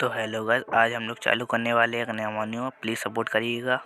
तो hello guys, आज हम लोग चालू करने वाले हैं एक नया मेन्यू। प्लीज़ सपोर्ट करिएगा।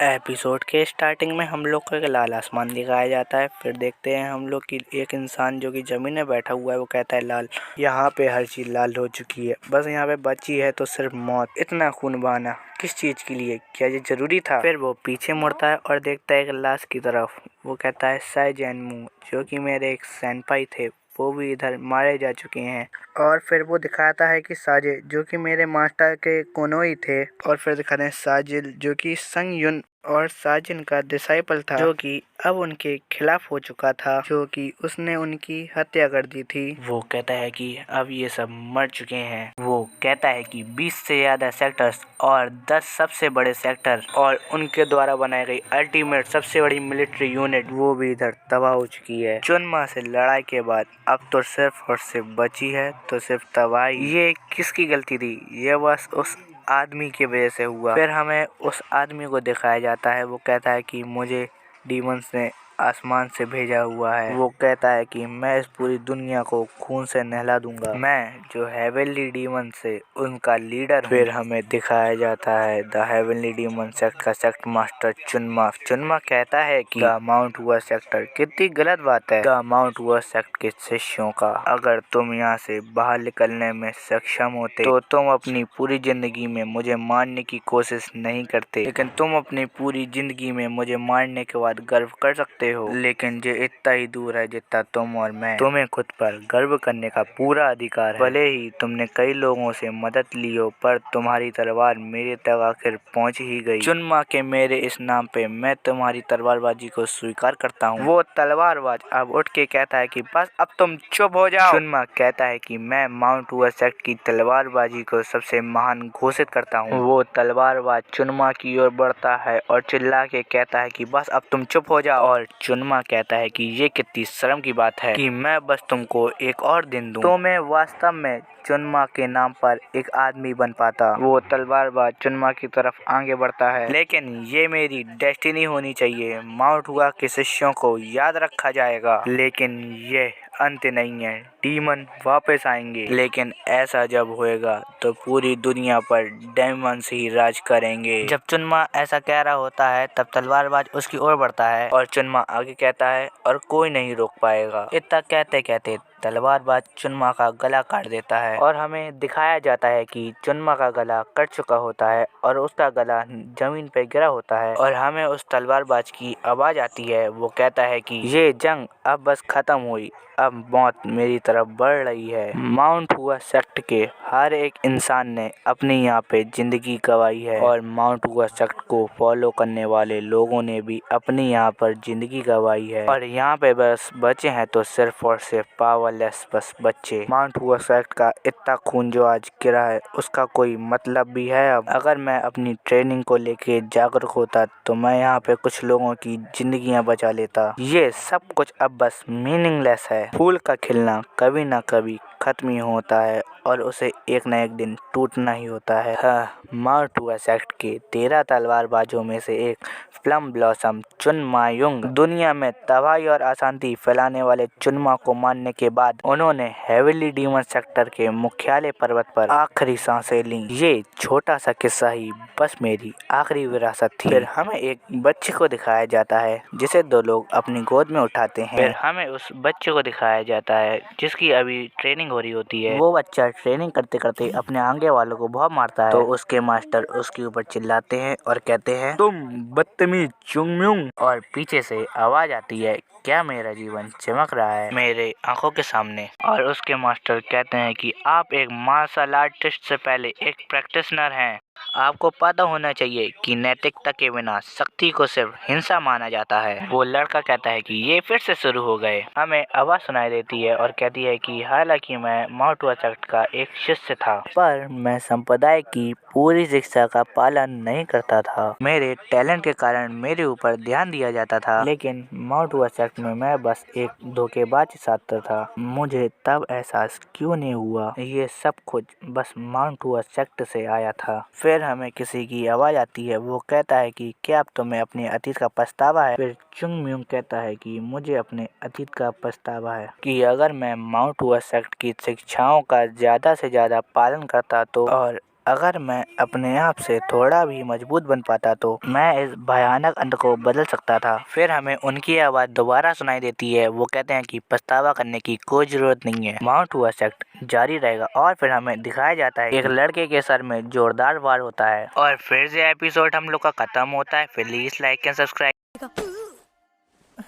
एपिसोड के स्टार्टिंग में हम लोग को एक लाल आसमान दिखाया जाता है। फिर देखते हैं हम लोग कि एक इंसान जो कि ज़मीन में बैठा हुआ है वो कहता है लाल। यहाँ पे हर चीज़ लाल हो चुकी है, बस यहाँ पे बची है तो सिर्फ मौत। इतना खून बहाना किस चीज़ के लिए? क्या ये जरूरी था? फिर वो पीछे मुड़ता है और देखता है एक लाश की तरफ। वो कहता है साई जैनमू, जो कि मेरे एक सेनपाई थे, वो भी इधर मारे जा चुके हैं। और फिर वो दिखाता है कि साजिद, जो कि मेरे मास्टर के कोनोई थे। और फिर दिखाते हैं साजिद, जो कि संग युन और साजिन का डिसाइपल था, जो कि अब उनके खिलाफ हो चुका था, जो कि उसने उनकी हत्या कर दी थी। वो कहता है कि अब ये सब मर चुके हैं। वो कहता है कि 20 से ज़्यादा सेक्टर्स और 10 सबसे बड़े सेक्टर और उनके द्वारा बनाई गई अल्टीमेट सबसे बड़ी मिलिट्री यूनिट वो भी इधर तबाह हो चुकी है। चुनमा से लड़ाई के बाद अब तो सिर्फ और सिर्फ बची है तो सिर्फ तबाही। ये किसकी गलती थी? ये बस उस आदमी की वजह से हुआ। फिर हमें उस आदमी को दिखाया जाता है। वो कहता है कि मुझे डीमंस ने आसमान से भेजा हुआ है। वो कहता है कि मैं इस पूरी दुनिया को खून से नहला दूंगा, मैं जो हेवनली डीमन से उनका लीडर हूँ। फिर हमें दिखाया जाता है द हेवनली डीमन सेक्ट का सेक्ट मास्टर चुनमा। चुनमा कहता है कि द माउंट हुआ सेक्टर कितनी गलत बात है। द माउंट हुआ सेक्ट के शिष्यों का, अगर तुम यहाँ से बाहर निकलने में सक्षम होते तो तुम अपनी पूरी जिंदगी में मुझे मारने की कोशिश नहीं करते, लेकिन तुम अपनी पूरी जिंदगी में मुझे मारने के बाद गर्व कर सकते हो। लेकिन ये इतना ही दूर है जितना तुम और मैं। तुम्हें खुद पर गर्व करने का पूरा अधिकार है। भले ही तुमने कई लोगों से मदद ली हो, पर तुम्हारी तलवार मेरे तक आखिर पहुंच ही गई। चुनमा के मेरे इस नाम पे मैं तुम्हारी तलवारबाजी को स्वीकार करता हूँ। वो तलवारबाज अब उठ के कहता है कि बस अब तुम चुप हो जाओ। चुनमा कहता है कि मैं माउंट हुआ सेक्ट की तलवारबाजी को सबसे महान घोषित करता हूँ। वो तलवारबाज चुनमा की ओर बढ़ता है और चिल्ला के कहता है कि बस अब तुम चुप हो जाओ। और चुनमा कहता है कि ये कितनी शर्म की बात है कि मैं बस तुमको एक और दिन दूं तो मैं वास्तव में चुनमा के नाम पर एक आदमी बन पाता। वो तलवारबाज चुनमा की तरफ आगे बढ़ता है, लेकिन ये मेरी डेस्टिनी होनी चाहिए। माउंट हुआ के शिष्यों को याद रखा जाएगा, लेकिन ये अंत नहीं है। डीमन वापस आएंगे, लेकिन ऐसा जब होएगा तो पूरी दुनिया पर डेमन्स ही राज करेंगे। जब चुनमा ऐसा कह रहा होता है तब तलवारबाज उसकी ओर बढ़ता है और चुनमा आगे कहता है और कोई नहीं रोक पाएगा। इतना कहते कहते तलवारबाज चुनमा का गला काट देता है और हमें दिखाया जाता है कि चुनमा का गला कट चुका होता है और उसका गला जमीन पे गिरा होता है। और हमें उस तलवारबाज की आवाज आती है। वो कहता है कि ये जंग अब बस खत्म हुई, अब मौत मेरी तरफ बढ़ रही है। माउंट हुआ सेक्ट के हर एक इंसान ने अपनी यहाँ पे जिंदगी गंवाई है और माउंट हुआ सेक्ट को फॉलो करने वाले लोगों ने भी अपनी यहाँ पर जिंदगी गंवाई है। और यहाँ पे बस बचे हैं तो सिर्फ और सिर्फ पावरलेस बस बच्चे। माउंट हुआ सेक्ट का इतना खून जो आज गिरा है उसका कोई मतलब भी है? अब अगर मैं अपनी ट्रेनिंग को लेके जागरूक होता तो मैं यहाँ पे कुछ लोगों की जिंदगियाँ बचा लेता। ये सब कुछ अब बस मीनिंगलेस है। फूल का खिलना कभी ना कभी खत्म ही होता है और उसे एक न एक दिन टूटना ही होता है। हाँ, माउंट हुआ सेक्ट के 13 तलवारबाजों में से एक प्लम ब्लॉसम चुनमा युंग दुनिया में तबाही और अशांति फैलाने वाले चुनमा को मारने के बाद उन्होंने हेवनली डीमन सेक्टर के मुख्यालय पर्वत पर आखिरी सांसें ली। ये छोटा सा किस्सा ही बस मेरी आखिरी विरासत थी। फिर हमें एक बच्चे को दिखाया जाता है जिसे 2 लोग अपनी गोद में उठाते हैं। फिर हमें उस बच्चे को दिखाया जाता है जिसकी अभी ट्रेनिंग हो रही होती है। वो बच्चा ट्रेनिंग करते करते अपने आगे वालों को बहुत मारता है, तो उसके मास्टर उसके ऊपर चिल्लाते हैं और कहते हैं तुम बदतमीज चुंगम्युंग। और पीछे से आवाज आती है, क्या मेरा जीवन चमक रहा है मेरे आंखों के सामने? और उसके मास्टर कहते हैं कि आप एक मार्शल आर्टिस्ट से पहले एक प्रैक्टिशनर हैं। आपको पता होना चाहिए कि नैतिकता के बिना शक्ति को सिर्फ हिंसा माना जाता है। वो लड़का कहता है कि ये फिर से शुरू हो गए। हमें आवाज सुनाई देती है और कहती है कि हालांकि मैं माउंट हुआ सेक्ट का एक शिष्य था, पर मैं संप्रदाय की पूरी शिक्षा का पालन नहीं करता था। मेरे टैलेंट के कारण मेरे ऊपर ध्यान दिया जाता था, लेकिन माउंट हुआ सेक्ट में मैं बस एक धोखेबाज छात्र था। मुझे तब एहसास क्यों नहीं हुआ ये सब कुछ बस माउंट हुआ सेक्ट से आया था। फिर हमें किसी की आवाज आती है। वो कहता है कि क्या अब तुम्हें अपने अतीत का पछतावा है? फिर चुंगम्युंग कहता है कि मुझे अपने अतीत का पछतावा है कि अगर मैं माउंट हुआ सेक्ट की शिक्षाओं का ज्यादा से ज्यादा पालन करता तो और अगर मैं अपने आप से थोड़ा भी मजबूत बन पाता तो मैं इस भयानक अंत को बदल सकता था। फिर हमें उनकी आवाज़ दोबारा सुनाई देती है। वो कहते हैं कि पछतावा करने की कोई ज़रूरत नहीं है, माउंट हुआ सेक्ट जारी रहेगा। और फिर हमें दिखाया जाता है एक लड़के के सर में जोरदार वार होता है और फिर से एपिसोड हम लोग का खत्म होता है। Please like and subscribe.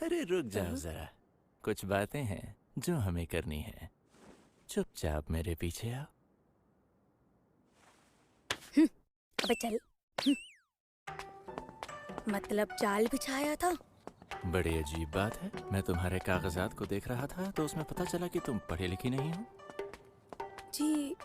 अरे रुक जाओ जरा, कुछ बातें हैं जो हमें करनी है। चुपचाप मेरे पीछे आओ। अबे चल। मतलब जाल बिछाया था? बड़ी अजीब बात है, मैं तुम्हारे कागजात को देख रहा था तो उसमें पता चला कि तुम पढ़ी लिखी नहीं हो। जी